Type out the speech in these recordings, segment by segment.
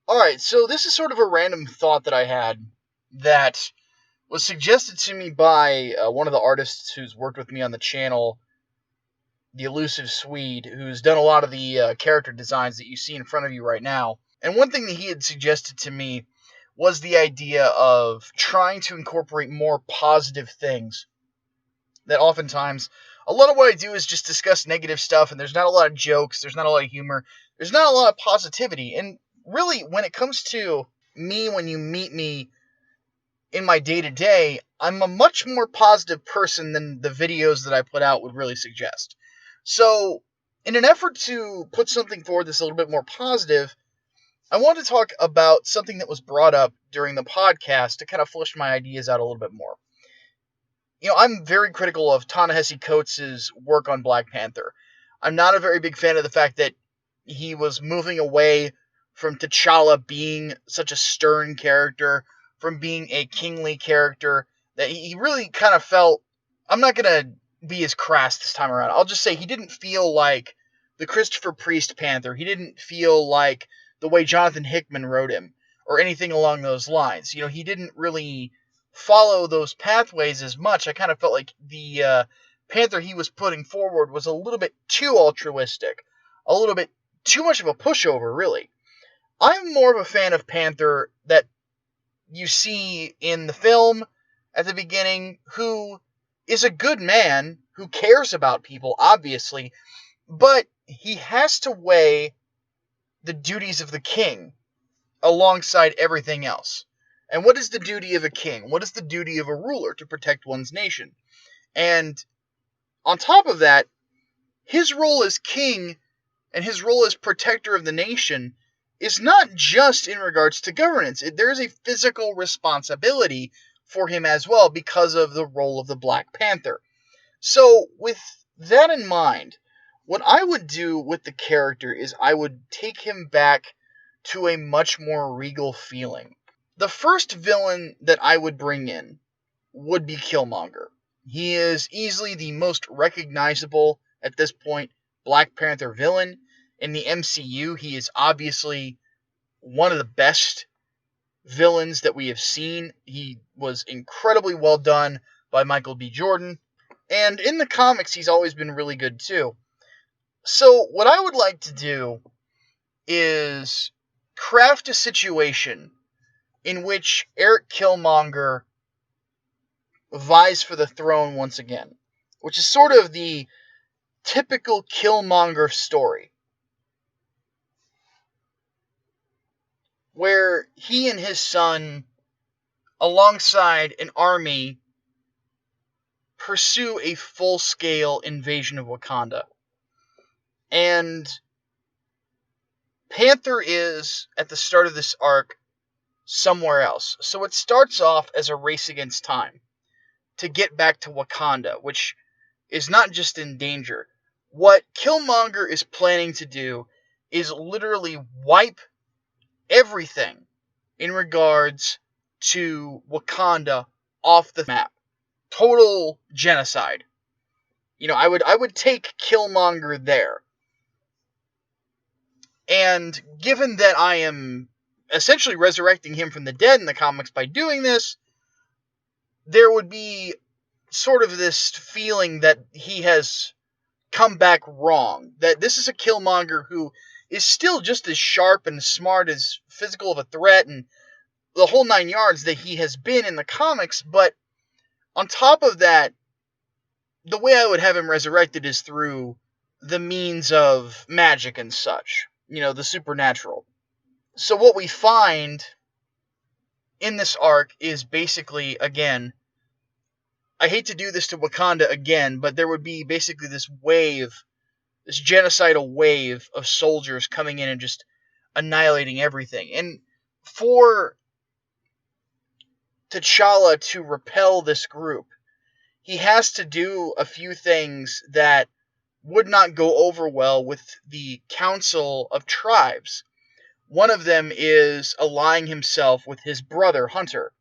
Alright, so this is sort of a random thought that I had that was suggested to me by one of the artists who's worked with me on the channel, the Elusive Swede, who's done a lot of the character designs that you see in front of you right now. And one thing that he had suggested to me was the idea of trying to incorporate more positive things. That oftentimes, a lot of what I do is just discuss negative stuff, and there's not a lot of jokes, there's not a lot of humor, there's not a lot of positivity. And really, when it comes to me, when you meet me in my day-to-day, I'm a much more positive person than the videos that I put out would really suggest. So, in an effort to put something forward that's a little bit more positive, I want to talk about something that was brought up during the podcast to kind of flesh my ideas out a little bit more. I'm very critical of Ta-Nehisi Coates' work on Black Panther. I'm not a very big fan of the fact that he was moving away from T'Challa being such a stern character, from being a kingly character, that he really kind of felt... I'm not going to be as crass this time around. I'll just say he didn't feel like the Christopher Priest Panther. He didn't feel like the way Jonathan Hickman wrote him, or anything along those lines. He didn't really follow those pathways as much. I kind of felt like the Panther he was putting forward was a little bit too altruistic, a little bit too much of a pushover, really. I'm more of a fan of Panther that you see in the film at the beginning, who is a good man, who cares about people, obviously, but he has to weigh the duties of the king alongside everything else. And what is the duty of a king? What is the duty of a ruler? To protect one's nation. And on top of that, his role as king and his role as protector of the nation is not just in regards to governance. There is a physical responsibility for him as well because of the role of the Black Panther. So with that in mind, what I would do with the character is I would take him back to a much more regal feeling. The first villain that I would bring in would be Killmonger. He is easily the most recognizable, at this point, Black Panther villain. In the MCU, he is obviously one of the best villains that we have seen. He was incredibly well done by Michael B. Jordan. And in the comics, he's always been really good too. So what I would like to do is craft a situation in which Eric Killmonger vies for the throne once again, which is sort of the typical Killmonger story, where he and his son, alongside an army, pursue a full-scale invasion of Wakanda. And Panther is, at the start of this arc, somewhere else. So it starts off as a race against time to get back to Wakanda, which is not just in danger. What Killmonger is planning to do is literally wipe everything in regards to Wakanda off the map. Total genocide. I would take Killmonger there. And given that I am essentially resurrecting him from the dead in the comics by doing this, there would be sort of this feeling that he has come back wrong. That this is a Killmonger who is still just as sharp and smart, as physical of a threat, and the whole 9 yards that he has been in the comics. But on top of that, the way I would have him resurrected is through the means of magic and such. The supernatural. So what we find in this arc is basically, again, I hate to do this to Wakanda again, but there would be basically this wave, this genocidal wave of soldiers coming in and just annihilating everything. And for T'Challa to repel this group, he has to do a few things that would not go over well with the Council of Tribes. One of them is allying himself with his brother, Hunter,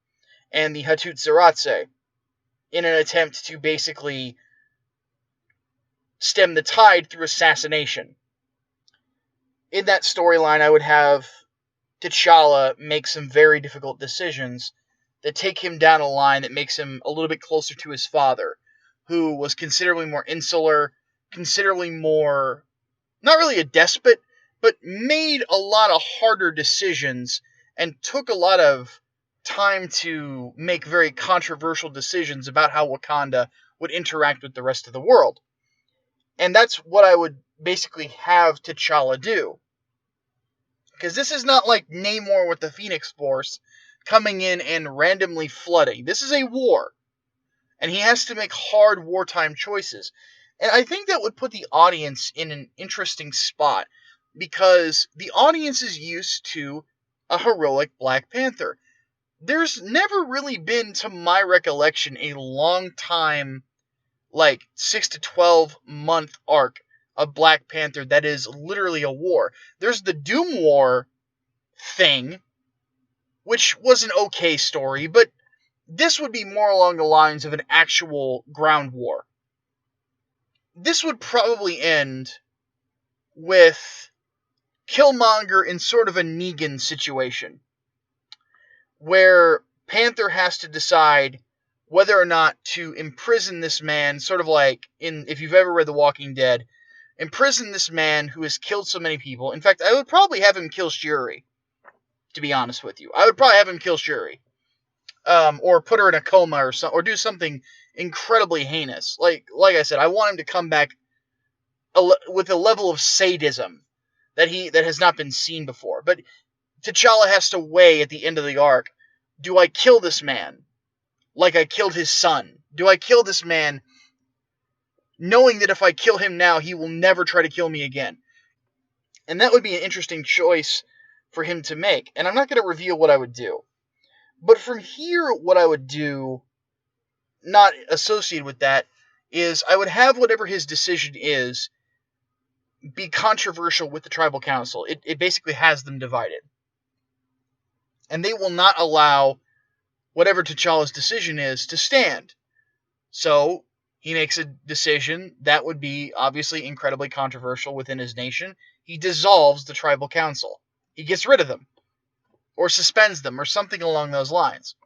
and the Hattusharatse, in an attempt to basically stem the tide through assassination. In that storyline, I would have T'Challa make some very difficult decisions that take him down a line that makes him a little bit closer to his father, who was considerably more insular, considerably more, not really a despot, but made a lot of harder decisions and took a lot of time to make very controversial decisions about how Wakanda would interact with the rest of the world. And that's what I would basically have T'Challa do. Because this is not like Namor with the Phoenix Force coming in and randomly flooding. This is a war. And he has to make hard wartime choices. And I think that would put the audience in an interesting spot. Because the audience is used to a heroic Black Panther. There's never really been, to my recollection, a long time, like 6 to 12 month arc of Black Panther that is literally a war. There's the Doom War thing, which was an okay story, but this would be more along the lines of an actual ground war. This would probably end with Killmonger in sort of a Negan situation, where Panther has to decide whether or not to imprison this man, sort of like in, if you've ever read The Walking Dead, imprison this man who has killed so many people. In fact, I would probably have him kill Shuri, to be honest with you. I would probably have him kill Shuri. Or put her in a coma or do something incredibly heinous. Like I said, I want him to come back with a level of sadism that has not been seen before. But T'Challa has to weigh at the end of the arc, do I kill this man like I killed his son? Do I kill this man knowing that if I kill him now, he will never try to kill me again? And that would be an interesting choice for him to make. And I'm not going to reveal what I would do. But from here, what I would do, not associated with that, is I would have whatever his decision is be controversial with the tribal council. It basically has them divided. And they will not allow whatever T'Challa's decision is to stand. So he makes a decision that would be obviously incredibly controversial within his nation. He dissolves the tribal council. He gets rid of them. Or suspends them, or something along those lines.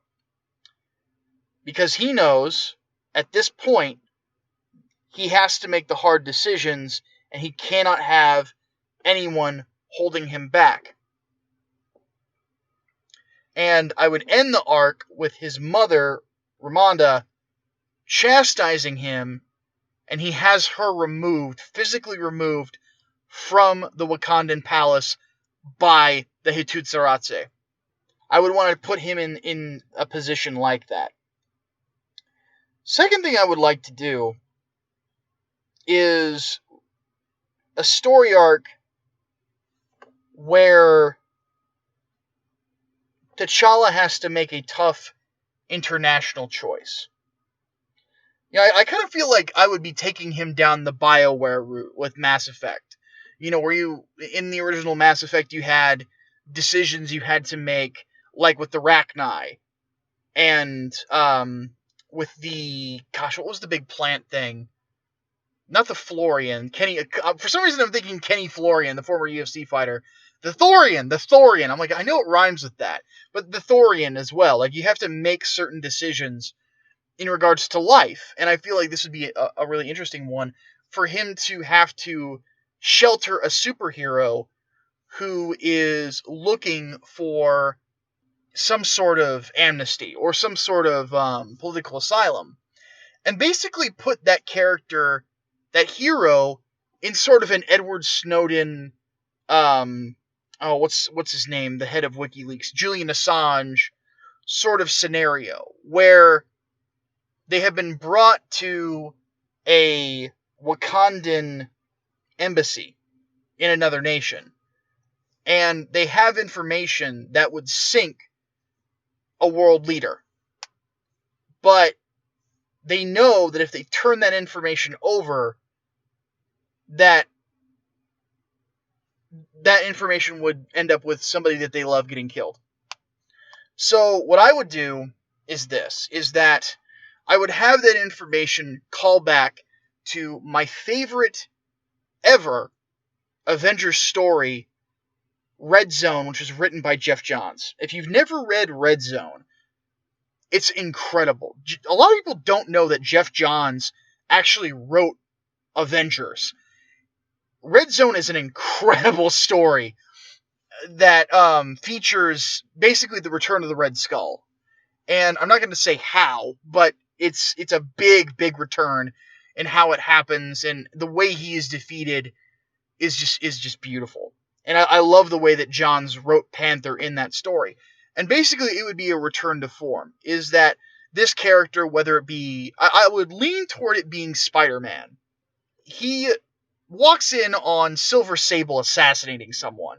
Because he knows, at this point, he has to make the hard decisions, and he cannot have anyone holding him back. And I would end the arc with his mother, Ramonda, chastising him, and he has her removed, physically removed, from the Wakandan palace by the Hitutsaratse. I would want to put him in a position like that. Second thing I would like to do is a story arc where T'Challa has to make a tough international choice. Yeah, I kind of feel like I would be taking him down the BioWare route with Mass Effect. You know, where in the original Mass Effect, you had decisions you had to make, like with the Rachni, and with the, gosh, what was the big plant thing? Not the Florian. Kenny. For some reason, I'm thinking Kenny Florian, the former UFC fighter. The Thorian. I'm like, I know it rhymes with that, but the Thorian as well. Like, you have to make certain decisions in regards to life, and I feel like this would be a really interesting one for him to have to shelter a superhero who is looking for some sort of amnesty or some sort of political asylum, and basically put that character, that hero, in sort of an Edward Snowden, what's his name, the head of WikiLeaks, Julian Assange sort of scenario, where they have been brought to a Wakandan embassy in another nation, and they have information that would sink a world leader. But they know that if they turn that information over, that information would end up with somebody that they love getting killed. So what I would do is that I would have that information call back to my favorite ever Avengers story Red Zone, which was written by Geoff Johns. If you've never read Red Zone, it's incredible. A lot of people don't know that Geoff Johns actually wrote Avengers. Red Zone is an incredible story that features basically the return of the Red Skull. And I'm not going to say how, but it's a big return, and how it happens and the way he is defeated is just beautiful. And I love the way that Johns wrote Panther in that story. And basically, it would be a return to form. Is that this character, whether it be, I would lean toward it being Spider-Man. He walks in on Silver Sable assassinating someone.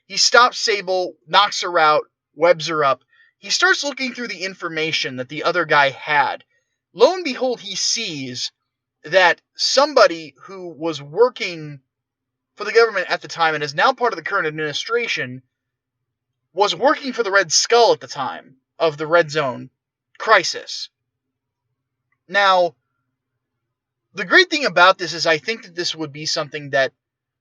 He stops Sable, knocks her out, webs her up. He starts looking through the information that the other guy had. Lo and behold, he sees that somebody who was working for the government at the time and is now part of the current administration was working for the Red Skull at the time of the Red Zone crisis. Now, the great thing about this is I think that this would be something that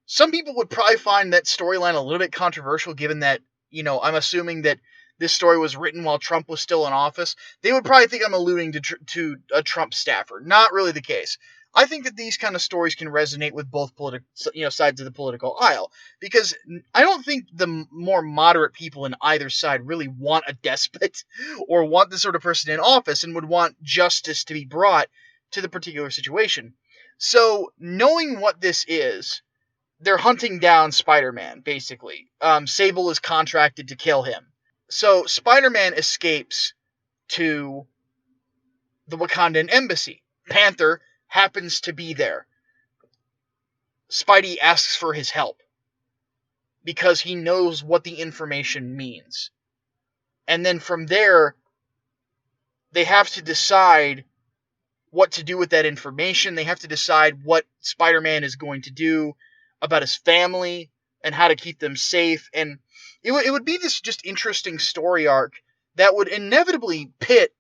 some people would probably find that storyline a little bit controversial, given that, I'm assuming that this story was written while Trump was still in office. They would probably think I'm alluding to a Trump staffer. Not really the case. I think that these kind of stories can resonate with both sides of the political aisle, because I don't think the more moderate people in either side really want a despot or want this sort of person in office and would want justice to be brought to the particular situation. So, knowing what this is, they're hunting down Spider-Man, basically. Sable is contracted to kill him. So, Spider-Man escapes to the Wakandan embassy. Panther happens to be there. Spidey asks for his help because he knows what the information means. And then from there, they have to decide what to do with that information. They have to decide what Spider-Man is going to do about his family and how to keep them safe. And it would be this just interesting story arc that would inevitably pit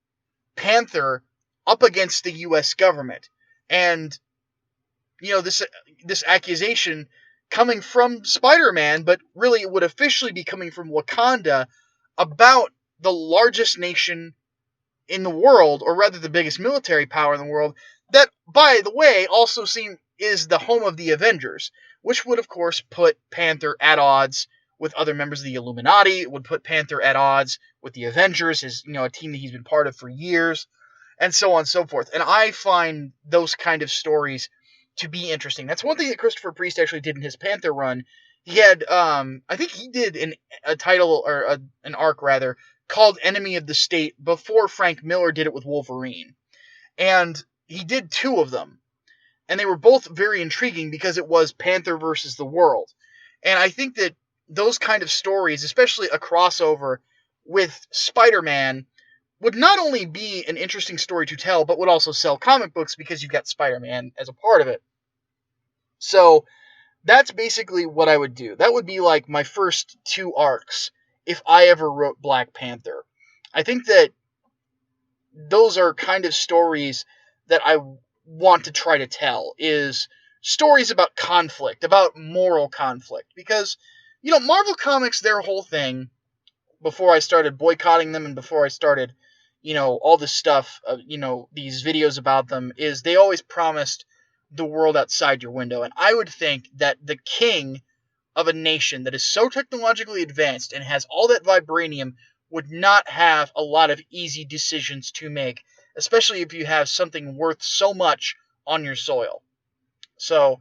Panther up against the U.S. government. And, this accusation coming from Spider-Man, but really it would officially be coming from Wakanda about the largest nation in the world, or rather the biggest military power in the world, that, by the way, also is the home of the Avengers, which would, of course, put Panther at odds with other members of the Illuminati. It would put Panther at odds with the Avengers, a team that he's been part of for years, and so on and so forth. And I find those kind of stories to be interesting. That's one thing that Christopher Priest actually did in his Panther run. He had, I think he did a title, or an arc rather, called Enemy of the State before Frank Miller did it with Wolverine. And he did 2 of them. And they were both very intriguing because it was Panther versus the world. And I think that those kind of stories, especially a crossover with Spider-Man, would not only be an interesting story to tell, but would also sell comic books because you've got Spider-Man as a part of it. So that's basically what I would do. That would be like my first 2 arcs if I ever wrote Black Panther. I think that those are kind of stories that I want to try to tell, is stories about conflict, about moral conflict. Because, Marvel Comics, their whole thing, before I started boycotting them and before I started, all this stuff, these videos about them, is they always promised the world outside your window. And I would think that the king of a nation that is so technologically advanced and has all that vibranium would not have a lot of easy decisions to make, especially if you have something worth so much on your soil. So,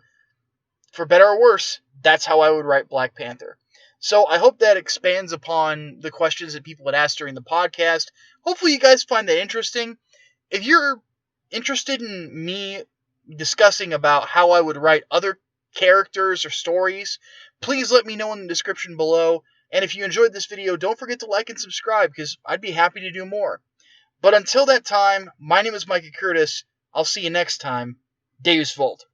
for better or worse, that's how I would write Black Panther. So I hope that expands upon the questions that people had asked during the podcast. Hopefully you guys find that interesting. If you're interested in me discussing about how I would write other characters or stories, please let me know in the description below. And if you enjoyed this video, don't forget to like and subscribe, because I'd be happy to do more. But until that time, my name is Micah Curtis. I'll see you next time. Deus Vult.